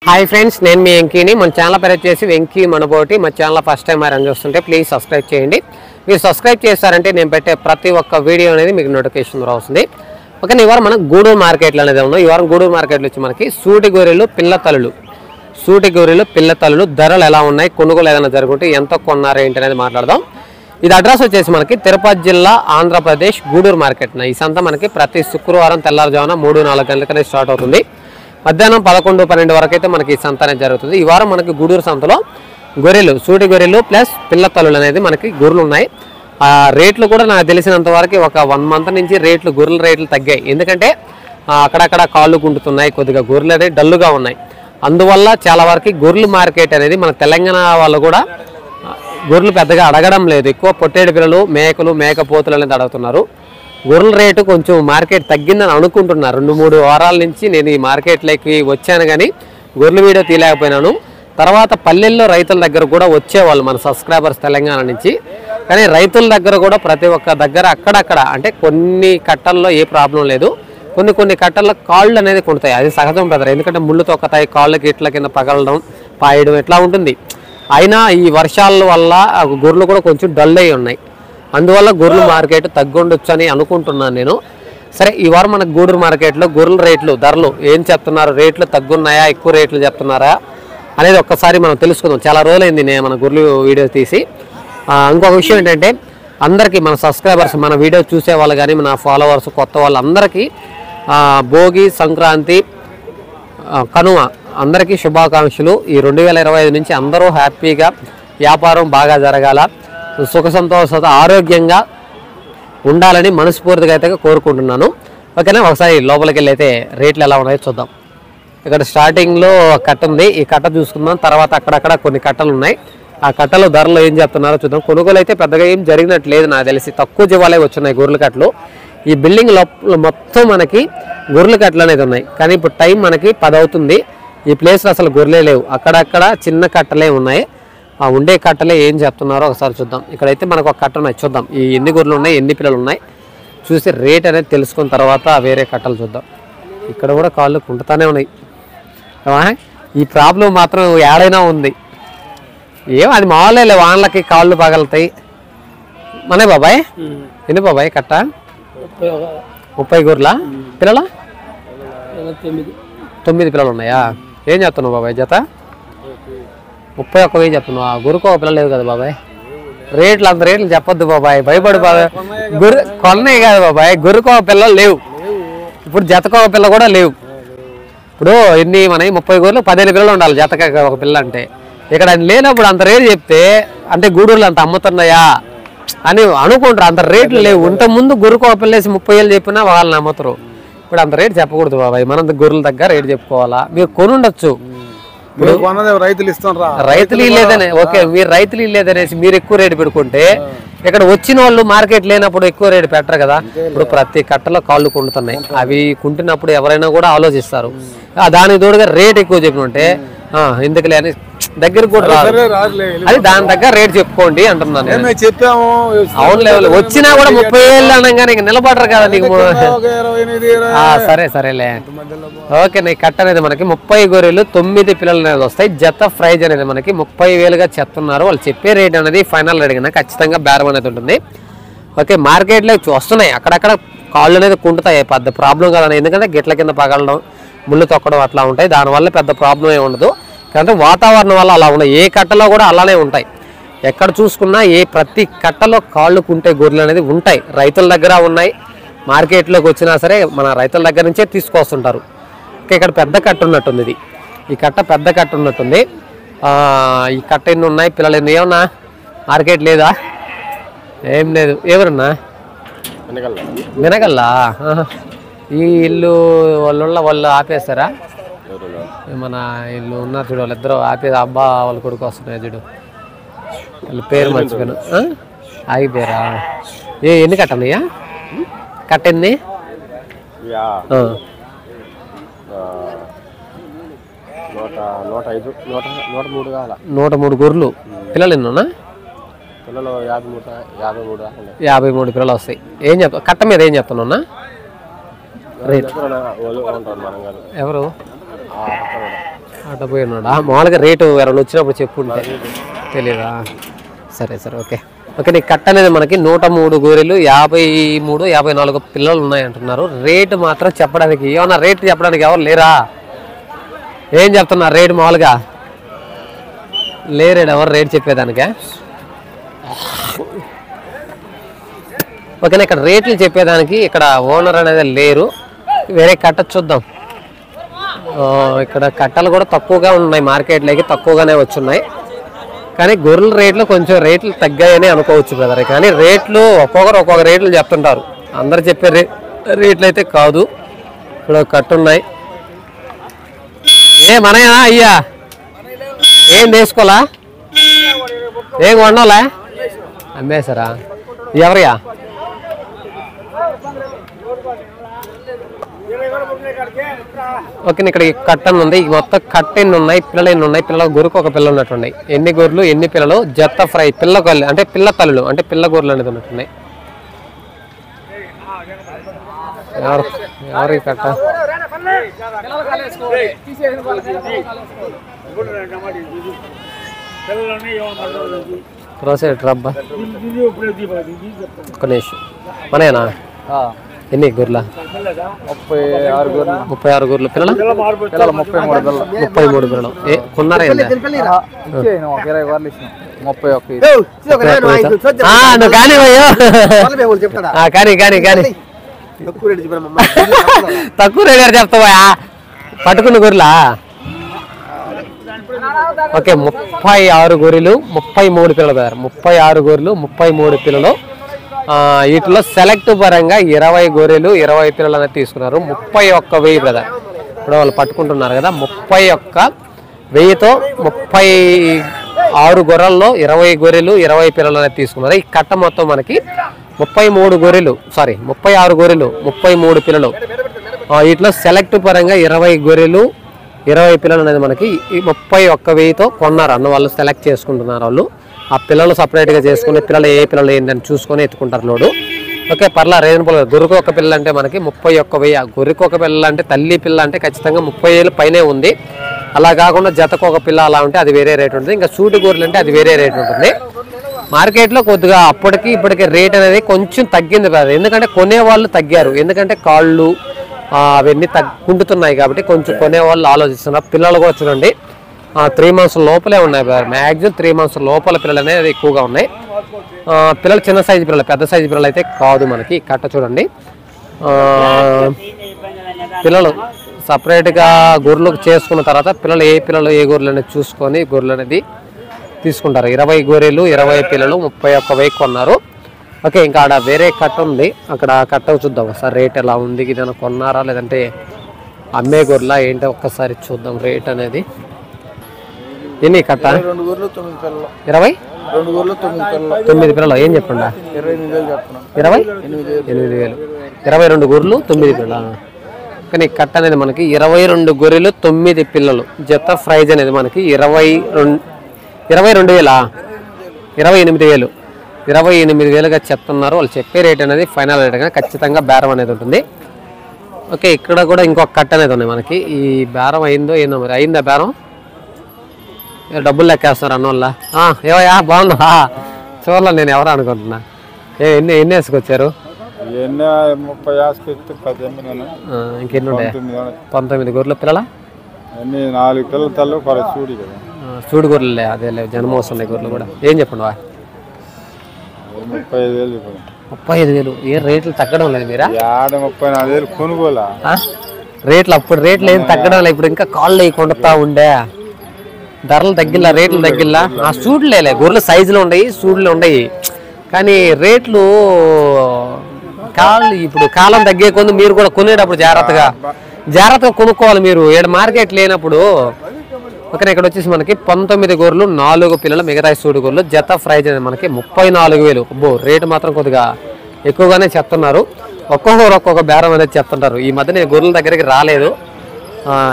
Hi friends, నేను మీ వెంకీని. మన channel పేరు వచ్చేసి వెంకీ మనబోటి. మా ఛానల్ ఫస్ట్ టైం రన్ చూస్తుంటే ప్లీజ్ సబ్స్క్రైబ్ చేయండి. మీరు సబ్స్క్రైబ్ చేస్తారంటే నేను పెట్టే ప్రతి ఒక్క వీడియో అనేది మీకు నోటిఫికేషన్ ద్వారా వస్తుంది. ఓకే, ఈ వారం మనం గూడూరు మార్కెట్లో అనేది ఉన్నాం. ఈ వారం గూడూరు మార్కెట్లో వచ్చి మనకి సూటి గొర్రెలు పిల్ల తల్లులు ధరలు ఎలా ఉన్నాయి, కొనుగోలు ఏదైనా జరుగుతుంటే ఎంత కొన్నారు ఏంటి అనేది మాట్లాడదాం. ఇది అడ్రస్ వచ్చేసి మనకి తిరుపతి జిల్లా, ఆంధ్రప్రదేశ్, గూడూరు మార్కెట్. ఈ సంత మనకి ప్రతి శుక్రవారం తెల్లారుజామున 3-4 గంటలకనే స్టార్ట్ అవుతుంది. మధ్యాహ్నం 11-12 వరకు అయితే మనకి ఈ సంత అనేది జరుగుతుంది. ఈ వారం మనకి గూడూరు సంతలో గొర్రెలు, సూటి గొర్రెలు ప్లస్ పిల్ల తల్లులు అనేది మనకి గొర్రెలు ఉన్నాయి. ఆ రేట్లు కూడా నాకు తెలిసినంత వరకు ఒక 1 మంత్ నుంచి గొర్రెల రేట్లు తగ్గాయి. ఎందుకంటే అక్కడక్కడ కాళ్ళు గుంటుతున్నాయి, కొద్దిగా గొర్రెలు అనేది డల్లుగా ఉన్నాయి. అందువల్ల చాలా వరకు గొర్రెల మార్కెట్ అనేది మన తెలంగాణ వాళ్ళు కూడా గొర్రెలు పెద్దగా అడగడం లేదు. ఎక్కువ పొట్టేడు పిల్లలు, మేకపోతులు అనేది అడుగుతున్నారు. గొర్రెల రేటు కొంచెం మార్కెట్ తగ్గిందని అనుకుంటున్నారు. 2-3 వారాల నుంచి నేను ఈ మార్కెట్లోకి వచ్చాను, కానీ గొర్రెల వీడియో తీయలేకపోయినాను. తర్వాత పల్లెల్లో రైతుల దగ్గర కూడా వచ్చేవాళ్ళు మన సబ్స్క్రైబర్స్ తెలంగాణ నుంచి. కానీ రైతుల దగ్గర కూడా ప్రతి ఒక్క దగ్గర అక్కడక్కడ అంటే కొన్ని కట్టల్లో ఏ ప్రాబ్లం లేదు, కొన్ని కట్టల్లో కాళ్ళు అనేది కొంటాయి. అది సహజం బ్రదర్, ఎందుకంటే ముళ్ళు తొక్కతాయి, కాళ్ళకి ఇట్ల కింద పగలడం, పాయడం ఎట్లా ఉంటుంది. అయినా ఈ వర్షాల వల్ల గొర్రెలు కూడా కొంచెం డల్ అయి ఉన్నాయి. అందువల్ల గొర్రెల మార్కెట్ తగ్గుండొచ్చు అని అనుకుంటున్నాను నేను. సరే, ఈ వారం మనకు గూడూరు మార్కెట్లో గొర్రెల రేట్లు, ధరలు ఏం చెప్తున్నారు, రేట్లు తగ్గున్నాయా, ఎక్కువ రేట్లు చెప్తున్నారా అనేది ఒక్కసారి మనం తెలుసుకుందాం. చాలా రోజులైంది నేను మన గొర్రెలు వీడియో తీసి. ఇంకొక విషయం ఏంటంటే, అందరికీ మన సబ్స్క్రైబర్స్, మన వీడియో చూసే వాళ్ళు కానీ మన ఫాలోవర్స్, కొత్త వాళ్ళందరికీ భోగి, సంక్రాంతి, కనుమ అందరికీ శుభాకాంక్షలు. ఈ 2025 నుంచి అందరూ హ్యాపీగా వ్యాపారం బాగా జరగాల, సుఖ సంతోషాలతో ఆరోగ్యంగా ఉండాలని మనస్ఫూర్తిగా అయితే కోరుకుంటున్నాను. ఓకేనా, ఒకసారి లోపలికి వెళ్ళి అయితే రేట్లు ఎలా ఉన్నాయో చూద్దాం. ఇక్కడ స్టార్టింగ్లో కట్ట ఉంది, ఈ కట్ట చూసుకుందాం. తర్వాత అక్కడక్కడ కొన్ని కట్టలు ఉన్నాయి, ఆ కట్టలు ధరలు ఏం చెప్తున్నారో చూద్దాం. కొనుగోలు అయితే పెద్దగా ఏం జరిగినట్లేదు నాకు తెలిసి, తక్కువ జీవాలే వచ్చినాయి గొర్రెల కట్టలు. ఈ బిల్డింగ్ లోపల మొత్తం మనకి గొర్రెల కట్టలు అనేది ఉన్నాయి. కానీ ఇప్పుడు టైం మనకి 10 అవుతుంది. ఈ ప్లేస్లో అసలు గొర్రెలే లేవు, అక్కడక్కడ చిన్న కట్టలే ఉన్నాయి. ఆ ఉండే కట్టలే ఏం చెప్తున్నారో ఒకసారి చూద్దాం. ఇక్కడైతే మనకు ఒక కట్ట ఉన్నాయి, చూద్దాం ఈ ఎన్ని గొర్రెలు ఉన్నాయి, ఎన్ని పిల్లలు ఉన్నాయి చూసి రేట్ అనేది తెలుసుకున్న తర్వాత వేరే కట్టలు చూద్దాం. ఇక్కడ కూడా కాళ్ళు కుంటుతానే ఉన్నాయి. ఈ ప్రాబ్లం మాత్రం ఏడైనా ఉంది. అది మామూలే, వానలకి కాళ్ళు పగలుతాయి. మనే బాబాయ్, ఎన్ని బాబాయ్ కట్ట? 30 గొర్రెల పిల్లల? 9 పిల్లలు ఉన్నాయా? ఏం చెప్తున్నావు బాబాయ్ జత? 31,000 చెప్తున్నావు. ఆ గొర్రెకు ఒక పిల్ల లేదు కదా బాబాయ్. రేట్లు అంత రేట్లు చెప్పొద్దు బాబాయ్, భయపడు బాబాయ్. కొన్నాయి కాదు బాబాయ్, గొర్రెకు ఒక పిల్లలు లేవు, ఇప్పుడు జతకు ఒక పిల్ల కూడా లేవు. ఇప్పుడు ఎన్ని మనకి 30 గొర్రెలు 15 పిల్లలు ఉండాలి జతక ఒక పిల్ల అంటే. ఇక్కడ లేనప్పుడు అంత రేటు చెప్తే అంటే గూడూరులో అంత అమ్ముతున్నాయా అని అనుకుంటారు. అంత రేట్లు లేవు. ఇంతకుముందు గొర్రెకు ఒక పిల్ల వేసి 30,000 చెప్పినా వాళ్ళని అమ్ముతారు. ఇప్పుడు అంత రేటు చెప్పకూడదు బాబాయ్, మనం గొర్రెల దగ్గర రేటు చెప్పుకోవాలా. మీరు కొనుండొచ్చు, రైతులు ఇల్లేదనే. ఓకే, మీరు రైతులు ఇల్లేదనేసి మీరు ఎక్కువ రేటు పెట్టుకుంటే ఇక్కడ వచ్చిన వాళ్ళు మార్కెట్ లేనప్పుడు ఎక్కువ రేటు పెట్టరు కదా. ఇప్పుడు ప్రతి కట్టలో కాళ్ళు కుంటున్నాయి, అవి కుంటున్నప్పుడు ఎవరైనా కూడా ఆలోచిస్తారు. దానికి తోడుగా రేట్ ఎక్కువ చెప్పినంటే ఎందుకులే అని దగ్గర కూడా రాదు. అది దాని దగ్గర రేట్ చెప్పుకోండి అంటున్నాను. అవును, వచ్చినా కూడా 30,000 అనగానే నిలబడరు కదా నీకు. సరేలే. ఓకే, నీ కట్ట అనేది మనకి 30 గొర్రెలు 9 పిల్లలు అనేది వస్తాయి. జత ప్రైజ్ అనేది మనకి 30,000గా చెప్తున్నారు. వాళ్ళు చెప్పే రేట్ అనేది ఫైనల్ అడిగినా ఖచ్చితంగా బేరం అనేది ఉంటుంది. ఓకే, మార్కెట్లో వస్తున్నాయి, అక్కడక్కడ కాళ్ళు అనేది కుంటుతాయి, పెద్ద ప్రాబ్లం కాదని. ఎందుకంటే గిట్ల కింద పగలడం, ముళ్ళు తొక్కడం అట్లా ఉంటాయి. దానివల్ల పెద్ద ప్రాబ్లం ఏమి ఉండదు. కానీ వాతావరణం వల్ల అలా ఉన్నాయి. ఏ కట్టలో కూడా అలానే ఉంటాయి. ఎక్కడ చూసుకున్నా ప్రతి కట్టలో కాళ్ళు కుంటే గొర్రెలు అనేది ఉంటాయి. రైతుల దగ్గర ఉన్నాయి, మార్కెట్లోకి వచ్చినా సరే మన రైతుల దగ్గర నుంచే తీసుకొస్తుంటారు. ఇక్కడ పెద్ద కట్ట ఉన్నట్టుంది. ఈ కట్ట పెద్ద కట్ట ఉన్నట్టుంది. ఈ కట్ట ఎన్ని ఉన్నాయి, పిల్లలు ఎన్ని? ఏమన్నా మార్కెట్ లేదా? ఏం లేదు. ఎవరన్నా? మినగల్లా. ఈ ఇల్లు వాళ్ళు ఆపేస్తారా? మన ఇల్లు ఉన్నారు చూడు, వాళ్ళిద్దరు ఆపేది. అబ్బా వాళ్ళ కొడుకు వస్తున్నాయి చూడు, వాళ్ళ పేరు మర్చిపోయాను. ఆగిపోయారా? ఎన్ని కట్టన్నాయా? కట్ట ఎన్ని? 103 గొర్రెలు. పిల్లలు ఎన్నున్నా? 53 పిల్లలు వస్తాయి. ఏం చెప్తా కట్ట మీద ఏం చెప్తున్నా రేట్? ఎవరు అట్లా పోయి ఉన్నాడా? మామూలుగా రేటు ఎవరైనా వచ్చినప్పుడు చెప్పుంటే తెలీదా? సరే సరే ఓకే ఓకే. నీ కట్ట అనేది మనకి 103 గొర్రెలు 53 54 పిల్లలు ఉన్నాయి అంటున్నారు. రేటు మాత్రం చెప్పడానికి ఏమన్నా రేటు చెప్పడానికి ఎవరు లేరా? ఏం చెప్తున్నారు రేటు? మామూలుగా లేరేడు ఎవరు రేటు చెప్పేదానికే? ఓకేనా, ఇక్కడ రేట్లు చెప్పేదానికి ఇక్కడ ఓనర్ అనేది లేరు. వేరే కట్ట చూద్దాం. ఇక్కడ కట్టలు కూడా తక్కువగా ఉన్నాయి, మార్కెట్లోకి తక్కువగానే వచ్చున్నాయి. కానీ గొర్రెల రేట్లు కొంచెం రేట్లు తగ్గాయని అనుకోవచ్చు బ్రదర్. కానీ రేట్లు ఒక్కొక్కరు ఒక్కొక్క రేట్లు చెప్తుంటారు. అందరు చెప్పే రేట్లు అయితే కాదు. ఇక్కడ కట్టున్నాయి. ఏ మనయా అయ్యా? ఏం తీసుకోవాలా? ఏం వండాలా? అమ్మేశారా? ఎవరియా? ఓకే, ఇక్కడ కట్టన్ ఉంది. మొత్తం కట్ట ఎన్ని ఉన్నాయి, పిల్లలు ఎన్ని ఉన్నాయి? పిల్లల గొర్రెకు ఒక పిల్ల ఉన్నట్టున్నాయి. ఎన్ని గొర్రెలు ఎన్ని పిల్లలు? జత ఫ్రై పిల్ల కళ్ళు అంటే పిల్ల తల్లులు అంటే పిల్ల గొర్రెలు అనేది ఉన్నట్టున్నాయి. ఎవరు ఈ కట్ట? రబ్బా ఒక నిమిషం. మనయేనా? ఎన్ని గొర్రెల? 36 గొర్రెలు. పిల్లలు 33 పిల్లలు. కొన్నారా? నువ్వు కానీ కానీ కానీ కానీ తక్కువ రేటు చెప్తావా? పట్టుకున్న గొర్రెలా? ఓకే, 36 గొర్రెలు 33 పిల్లలు బ్రదర్. 36 గొర్రెలు 33 పిల్లలు. వీటిలో సెలెక్ట్ పరంగా 20 గొర్రెలు 20 పిల్లలు అనేది తీసుకున్నారు. 31,000 బ్రదర్. ఇప్పుడు వాళ్ళు పట్టుకుంటున్నారు కదా, 31,000తో 36 గొర్రెల్లో 20 గొర్రెలు 20 పిల్లలు అనేది తీసుకున్నారు. ఈ కట్ట మొత్తం మనకి 33 గొర్రెలు 36 గొర్రెలు 33 పిల్లలు. వీటిలో సెలెక్ట్ పరంగా 20 గొర్రెలు 20 పిల్లలు అనేది మనకి 31,000తో కొన్నారు. అన్న వాళ్ళు సెలెక్ట్ చేసుకుంటున్నారు. వాళ్ళు ఆ పిల్లలు సపరేట్గా చేసుకుని పిల్లలు ఏ పిల్లలు ఏంటని చూసుకొని ఎత్తుకుంటారు లోడు. ఓకే, పర్లా రీజనబుల్. గొర్రెకు ఒక పిల్ల అంటే మనకి 31,000. గొర్రెకు ఒక పిల్ల అంటే తల్లి పిల్ల అంటే ఖచ్చితంగా 30,000 పైనే ఉంది. అలా కాకుండా జతకు ఒక పిల్ల అలా ఉంటే అది వేరే రేట్ ఉంటుంది. ఇంకా సూటి గొర్రెలు అంటే అది వేరే రేట్ ఉంటుంది. మార్కెట్లో కొద్దిగా అప్పటికి ఇప్పటికి రేట్ అనేది కొంచెం తగ్గింది కాదు, ఎందుకంటే కొనేవాళ్ళు తగ్గారు. ఎందుకంటే కాళ్ళు అవన్నీ తగ్గుంటున్నాయి కాబట్టి కొంచెం కొనేవాళ్ళు ఆలోచిస్తున్నారు. పిల్లలు కూడా చూడండి 3 months లోపలే ఉన్నాయి బ్రదర్. మ్యాక్సిమం 3 months లోపల పిల్లలు అనేది ఎక్కువగా ఉన్నాయి. పిల్లలు చిన్న సైజు పిల్లలు, పెద్ద సైజు పిల్లలు అయితే కాదు. మనకి కట్ట చూడండి. పిల్లలు సపరేట్గా గొర్రెలు చేసుకున్న తర్వాత పిల్లలు ఏ గొర్రెలు అనేది చూసుకొని గొర్రెలు అనేది తీసుకుంటారు. 20 గొర్రెలు 20 పిల్లలు 31,000 కొన్నారు. ఓకే, ఇంకా ఆడ వేరే కట్ట ఉంది. అక్కడ కట్ట చూద్దాం ఒకసారి రేట్ ఎలా ఉంది. ఏదైనా కొన్నారా లేదంటే అమ్మే గొర్రెలా ఏంటో ఒక్కసారి చూద్దాం రేట్ అనేది. ఎన్ని కట్ట? 9 పిల్లలు. ఏం చెప్పండి? 28,000. 22 గొర్రెలు 9 పిల్లలు. కానీ కట్ట అనేది మనకి 22 గొర్రెలు 9 పిల్లలు. జత ప్రైజ్ అనేది మనకి 22,000 28,000గా చెప్తున్నారు. వాళ్ళు చెప్పే రేట్ అనేది ఫైనల్ రేట్ కానీ ఖచ్చితంగా బేరం అనేది ఉంటుంది. ఓకే, ఇక్కడ కూడా ఇంకొక కట్ట అనేది ఉన్నాయి మనకి. ఈ బేరం అయిందో ఏందో మరి. అయిందా బేరం? డబ్బులు లెక్కేస్తున్నారు అన్న వాళ్ళ. ఏవయ్యా బాగుందా? చూడాల నేను ఎవరు అనుకుంటున్నా. ఎన్ని వేసుకొచ్చారు? ఇంకెన్ని ఉంటాయి? 19 గొర్రెల పిల్లల. 4 పిల్లల తల్లు సూడి గొర్రెలే. అదే జన్మ వస్తున్నాయి గొర్రెలు కూడా. ఏం చెప్పండి? 35,000. ఏ రేట్లు తగ్గడం లేదు మీరా? 34,000 కొనుగోలా రేట్లు? అప్పుడు రేట్లు ఏం తగ్గడం లేదు. ఇప్పుడు ఇంకా కాళ్ళు కొండుతా ఉండే ధరలు తగ్గిల్లా, రేట్లు తగ్గిల్లా. సూడ్లేలే గొర్రెలు సైజులు ఉన్నాయి, సూడ్లు ఉన్నాయి. కానీ రేట్లు ఇప్పుడు కాలం తగ్గే కొంది మీరు కూడా కొనేటప్పుడు జాగ్రత్తగా కొనుక్కోవాలి మీరు. ఏడు మార్కెట్ లేనప్పుడు. ఓకే, ఇక్కడ వచ్చేసి మనకి 19 గొర్రెలు 4 పిల్లలు మిగతా సూడి గొర్రెలు. జత ప్రైజ్ అనేది మనకి 34,000. అబ్బో, రేటు మాత్రం కొద్దిగా ఎక్కువగానే చెప్తున్నారు. ఒక్కొక్కరు ఒక్కొక్క బేరం అనేది చెప్తుంటారు. ఈ మధ్య నేను గొర్రెల దగ్గరికి రాలేదు.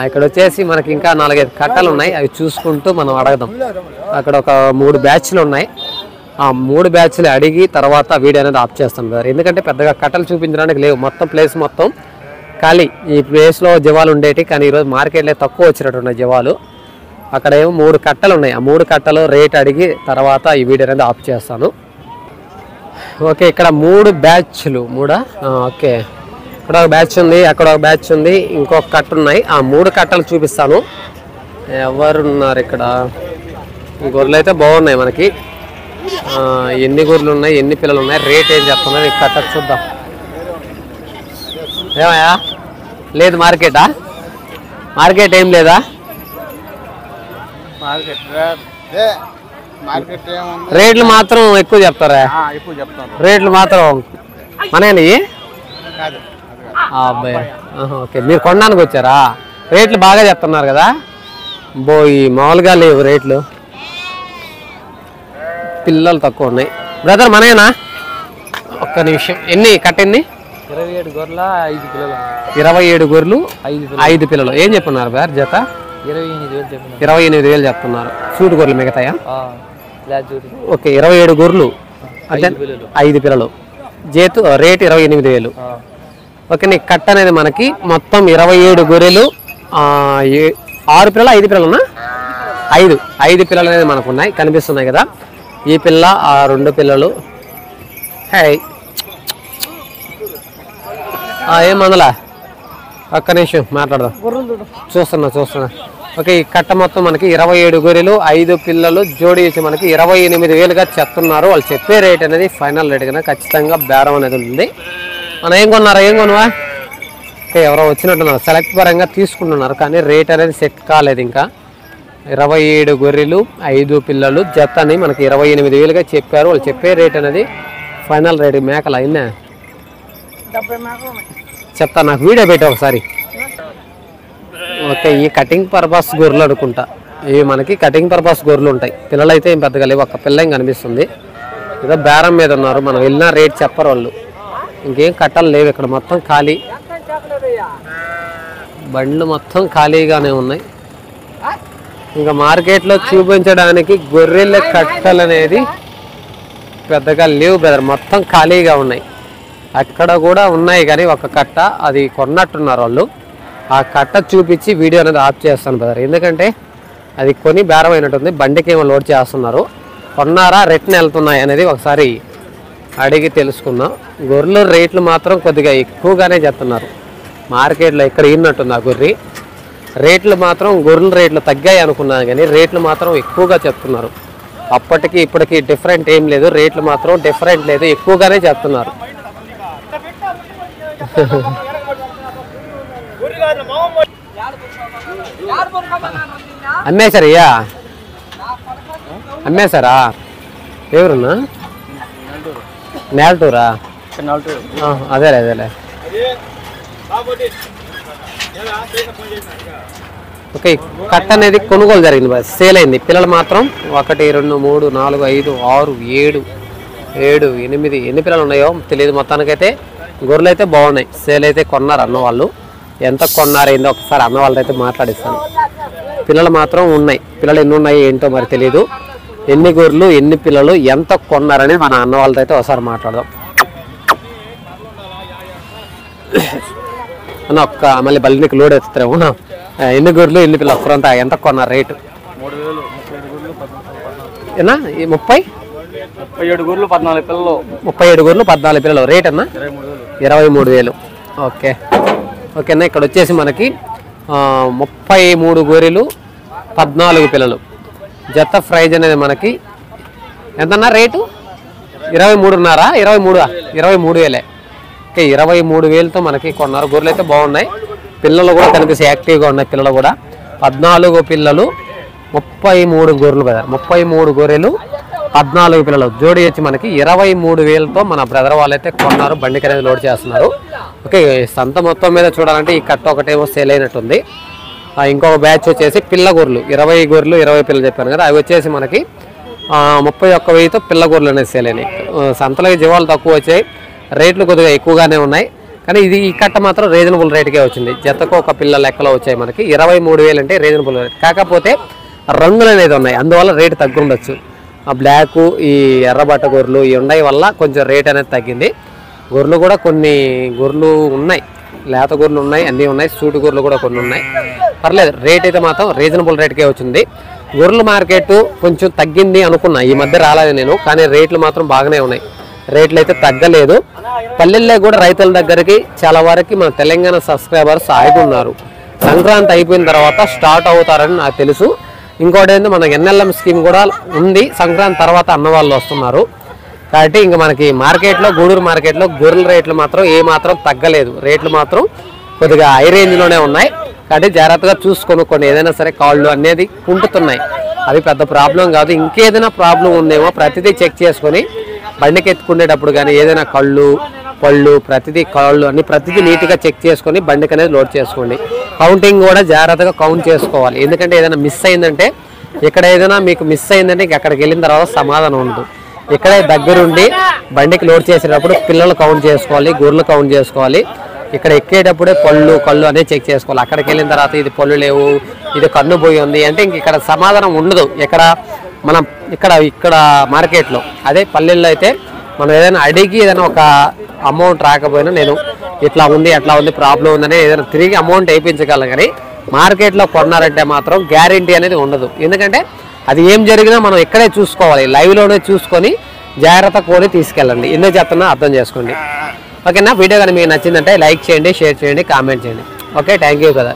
ఇక్కడ వచ్చేసి మనకి ఇంకా 4-5 కట్టలు ఉన్నాయి. అవి చూసుకుంటూ మనం అడగదాం. అక్కడ ఒక 3 బ్యాచ్లు ఉన్నాయి. ఆ 3 బ్యాచ్లు అడిగి తర్వాత వీడియో అనేది ఆఫ్ చేస్తాం సార్. ఎందుకంటే పెద్దగా కట్టలు చూపించడానికి లేవు. మొత్తం ప్లేస్ మొత్తం ఖాళీ. ఈ ప్లేస్లో జవాలు ఉండేవి కానీ ఈరోజు మార్కెట్లో తక్కువ వచ్చినట్టున్నాయి జవాలు. అక్కడ ఏమో 3 కట్టలు ఉన్నాయి. ఆ 3 కట్టలు రేట్ అడిగి తర్వాత ఈ వీడియో అనేది ఆఫ్ చేస్తాను. ఓకే, ఇక్కడ 3 బ్యాచ్లు ఓకే, ఇక్కడ ఒక బ్యాచ్ ఉంది, అక్కడ ఒక బ్యాచ్ ఉంది, ఇంకొక కట్ట ఉన్నాయి. ఆ 3 కట్టలు చూపిస్తాను. ఎవరున్నారు ఇక్కడ? ఈ గొర్రెలు అయితే బాగున్నాయి మనకి. ఎన్ని గొర్రెలు ఉన్నాయి, ఎన్ని పిల్లలు ఉన్నాయి, రేట్ ఏం చెప్తున్నారు ఈ కట్ట చూద్దాం. ఏమయ్యా లేదు మార్కెటా? మార్కెట్ ఏం లేదా? రేట్లు మాత్రం ఎక్కువ చెప్తారా? రేట్లు మాత్రం మనేని అబ్బాయి. ఓకే, మీరు కొనడానికి వచ్చారా? రేట్లు బాగా చెప్తున్నారు కదా. ఈ మామూలుగా లేవు రేట్లు. పిల్లలు తక్కువ ఉన్నాయి. బ్రదర్ మనేనా? ఒక్క నిమిషం. ఎన్ని కట్టెన్ని? 27 గొర్రెల 5 పిల్లలు. 27 గొర్రెలు 5 పిల్లలు. ఏం చెప్పున్నారు బార్ జత? 28,000 చెప్పిన. 28,000 చెప్తున్నారు. సూటు గొర్రెలు మిగతాయా? ఓకే, 27 గొర్రెలు అంటే 5 పిల్లలు. జేతు రేట్ 28,000. ఓకే, నీ కట్ట అనేది మనకి మొత్తం 27 గొర్రెలు, 6 పిల్లలు 5 పిల్లలున్నా? 5 పిల్లలు అనేది మనకు ఉన్నాయి, కనిపిస్తున్నాయి కదా. ఈ పిల్ల, ఆ 2 పిల్లలు. ఏం మందలా? ఒక్క నిమిషం మాట్లాడదాం. చూస్తున్నా. ఓకే, ఈ కట్ట మొత్తం మనకి 27 గొర్రెలు 5 పిల్లలు జోడి ఇచ్చి మనకి 28,000గా చెప్తున్నారు. వాళ్ళు చెప్పే రేట్ అనేది ఫైనల్ రేట్ కన్నా ఖచ్చితంగా బేరం అనేది ఉంది. మనం ఏం కొనవా? ఓకే, ఎవరో వచ్చినట్టున్నారు, సెలెక్ట్ పరంగా తీసుకుంటున్నారు, కానీ రేట్ అనేది సెట్ కాలేదు ఇంకా. 27 గొర్రెలు 5 పిల్లలు జత అని మనకి 28,000గా చెప్పారు. వాళ్ళు చెప్పే రేట్ అనేది ఫైనల్ రేట్. మేకలు అయినా చెప్తా, నాకు వీడియో పెట్టి ఒకసారి. ఓకే, ఈ కటింగ్ పర్పస్ గొర్రెలు అనుకుంటా. ఇవి మనకి కటింగ్ పర్పస్ గొర్రెలు ఉంటాయి. పిల్లలు అయితే ఏం పెద్దగా లేవు, ఒక్క పిల్ల ఏం కనిపిస్తుంది. ఏదో బేరం మీద ఉన్నారు, మనం వెళ్ళినా రేట్ చెప్పరు వాళ్ళు. ఇంకేం కట్టలు లేవు ఇక్కడ, మొత్తం ఖాళీ. బండ్లు మొత్తం ఖాళీగానే ఉన్నాయి. ఇంకా మార్కెట్లో చూపించడానికి గొర్రెల కట్టలు అనేది పెద్దగా లేవు బ్రదర్, మొత్తం ఖాళీగా ఉన్నాయి. అక్కడ కూడా ఉన్నాయి కానీ ఒక కట్ట, అది కొన్నట్టున్నారు వాళ్ళు. ఆ కట్ట చూపించి వీడియో అనేది ఆఫ్ చేస్తాను బ్రదర్, ఎందుకంటే అది కొని బేరం అయినట్టుంది. బండికి ఏమో లోడ్ చేస్తున్నారు, కొన్నారా రిటర్న్ వెళ్తున్నాయి అనేది ఒకసారి అడిగి తెలుసుకుందాం. గొర్రెలు రేట్లు మాత్రం కొద్దిగా ఎక్కువగానే చెప్తున్నారు మార్కెట్లో. ఇక్కడ ఇన్నట్టుంది ఆ గొర్రె రేట్లు మాత్రం. గొర్రెల రేట్లు తగ్గాయి అనుకున్నాను కానీ రేట్లు మాత్రం ఎక్కువగా చెప్తున్నారు. అప్పటికి ఇప్పటికి డిఫరెంట్ ఏం లేదు, రేట్లు మాత్రం డిఫరెంట్ లేదు, ఎక్కువగానే చెప్తున్నారు. అమ్మేశారయ్యా? అమ్మేశారా? ఎవరున్నా? నేలటూరా? అదేలే. ఓకే, కట్ట అనేది కొనుగోలు జరిగింది, సేల్ అయింది. పిల్లలు మాత్రం 1 2 3 4 5 6 7 7 8 ఎన్ని పిల్లలు ఉన్నాయో తెలియదు. మొత్తానికైతే గొర్రెలు అయితే బాగున్నాయి, సేల్ అయితే కొన్నారు అన్న వాళ్ళు. ఎంత కొన్నారు ఏందో ఒకసారి అన్న వాళ్ళతో అయితే మాట్లాడిస్తాను. పిల్లలు మాత్రం ఉన్నాయి, పిల్లలు ఎన్ని ఉన్నాయి ఏంటో మరి తెలియదు. ఎన్ని గొర్రెలు ఎన్ని పిల్లలు ఎంత కొన్నారని మన అన్న వాళ్ళతో అయితే ఒకసారి మాట్లాడదాం అన్న. మళ్ళీ బల్లికి లోడ్ ఎత్తుతారేమో. ఎన్ని గొర్రెలు ఎన్ని పిల్లలు ఒక్కరంతా ఎంత కొన్నారు రేటు? 37 గొర్రెలు 14 పిల్లలు. 37 గొర్రెలు 14 పిల్లలు. రేట్ అన్న 23,000. ఓకేనా. ఇక్కడ వచ్చేసి మనకి 33 గొర్రెలు 14 పిల్లలు. జత ప్రైజ్ అనేది మనకి ఎంతన్నా రేటు? 23.5 23,000. ఓకే, 23,000తో మనకి కొన్నారు. గొర్రెలు అయితే బాగున్నాయి, పిల్లలు కూడా కనిపిస్తే యాక్టివ్గా ఉన్నాయి. పిల్లలు కూడా 14 పిల్లలు 33 గొర్రెలు కదా, 33 గొర్రెలు 14 పిల్లలు జోడి వచ్చి మనకి 23,000తో మన బ్రదర్ వాళ్ళైతే కొన్నారు. బండికి అనేది లోడ్ చేస్తున్నారు. ఓకే, సంత మొత్తం మీద చూడాలంటే ఈ కట్ట ఒకటేమో సేల్ అయినట్టుంది. ఇంకొక బ్యాచ్ వచ్చేసి పిల్ల గొర్రెలు 20 గొర్రెలు 20 పిల్లలు చెప్పాను కదా, అవి వచ్చేసి మనకి 31,000తో పిల్ల గొర్రెలు అనేది సేల్ అయినాయి. సంతలో జీవాలు తక్కువ వచ్చాయి, రేట్లు కొద్దిగా ఎక్కువగానే ఉన్నాయి. కానీ ఈ కట్ట మాత్రం రీజనబుల్ రేట్కే వచ్చింది. జతకు ఒక పిల్ల లెక్కలో వచ్చాయి మనకి. 23,000 అంటే రీజనబుల్ రేట్. కాకపోతే రంగులు అనేది ఉన్నాయి, అందువల్ల రేటు తగ్గుండొచ్చు. ఆ బ్లాక్ ఈ ఎర్రబట్ట గొర్రెలు ఇవి ఉన్నాయి వల్ల కొంచెం రేట్ అనేది తగ్గింది. గొర్రెలు కూడా కొన్ని గొర్రెలు ఉన్నాయి, లేత గొర్రెలు ఉన్నాయి, అన్నీ ఉన్నాయి, సూటు గొర్రెలు కూడా కొన్ని ఉన్నాయి. పర్లేదు, రేట్ అయితే మాత్రం రీజనబుల్ రేట్కే వచ్చింది. గొర్రెల మార్కెట్ కొంచెం తగ్గింది అనుకున్నా, ఈ మధ్య రాలేదు నేను, కానీ రేట్లు మాత్రం బాగానే ఉన్నాయి. రేట్లు అయితే తగ్గలేదు. పల్లెల్లో కూడా రైతుల దగ్గరికి చాలా వరకు మన తెలంగాణ సబ్స్క్రైబర్స్ ఆగున్నారు. సంక్రాంతి అయిపోయిన తర్వాత స్టార్ట్ అవుతారని నాకు తెలుసు. ఇంకోటి ఏంటంటే మనకి NLM స్కీమ్ కూడా ఉంది, సంక్రాంతి తర్వాత అన్నవాళ్ళు వస్తున్నారు. కాబట్టి ఇంకా మనకి మార్కెట్లో, గూడూరు మార్కెట్లో గొర్రెల రేట్లు మాత్రం ఏమాత్రం తగ్గలేదు. రేట్లు మాత్రం కొద్దిగా హై రేంజ్లోనే ఉన్నాయి. కాబట్టి జాగ్రత్తగా చూసుకొని ఏదైనా సరే కాళ్ళు అనేది కుంటుతున్నాయి, అది పెద్ద ప్రాబ్లం కాదు. ఇంకేదైనా ప్రాబ్లం ఉందేమో ప్రతిదీ చెక్ చేసుకొని బండికి ఎత్తుకునేటప్పుడు కానీ ఏదైనా కళ్ళు పళ్ళు ప్రతిదీ కాళ్ళు అన్ని ప్రతిదీ నీట్గా చెక్ చేసుకొని బండికి అనేది లోడ్ చేసుకోండి. కౌంటింగ్ కూడా జాగ్రత్తగా కౌంట్ చేసుకోవాలి. ఎందుకంటే ఏదైనా మిస్ అయిందంటే, ఇక్కడ ఏదైనా మీకు మిస్ అయిందంటే ఇంక అక్కడికి వెళ్ళిన తర్వాత సమాధానం ఉండదు. ఇక్కడే దగ్గరుండి బండికి లోడ్ చేసేటప్పుడు పిల్లలు కౌంట్ చేసుకోవాలి, గొర్రెలు కౌంట్ చేసుకోవాలి. ఇక్కడ ఎక్కేటప్పుడే పళ్ళు కళ్ళు అనేది చెక్ చేసుకోవాలి. అక్కడికి వెళ్ళిన తర్వాత ఇది పళ్ళు లేవు, ఇది కన్ను పోయి ఉంది అంటే ఇంక ఇక్కడ సమాధానం ఉండదు. మనం ఇక్కడ మార్కెట్లో. అదే పల్లెల్లో అయితే మనం ఏదైనా అడిగి ఏదైనా ఒక అమౌంట్ రాకపోయినా నేను ఇట్లా ఉంది అట్లా ఉంది ప్రాబ్లం ఉందని ఏదైనా తిరిగి అమౌంట్ వేయించగలం. కానీ మార్కెట్లో కొన్నారంటే మాత్రం గ్యారంటీ అనేది ఉండదు. ఎందుకంటే అది ఏం జరిగినా మనం ఇక్కడే చూసుకోవాలి, లైవ్లోనే చూసుకొని జాగ్రత్త కొని తీసుకెళ్ళండి. ఎందుకు చెప్తున్నా అర్థం చేసుకోండి. ఓకేనా? వీడియో కానీ మీకు నచ్చిందంటే లైక్ చేయండి, షేర్ చేయండి, కామెంట్ చేయండి. ఓకే, థ్యాంక్ యూ కదా.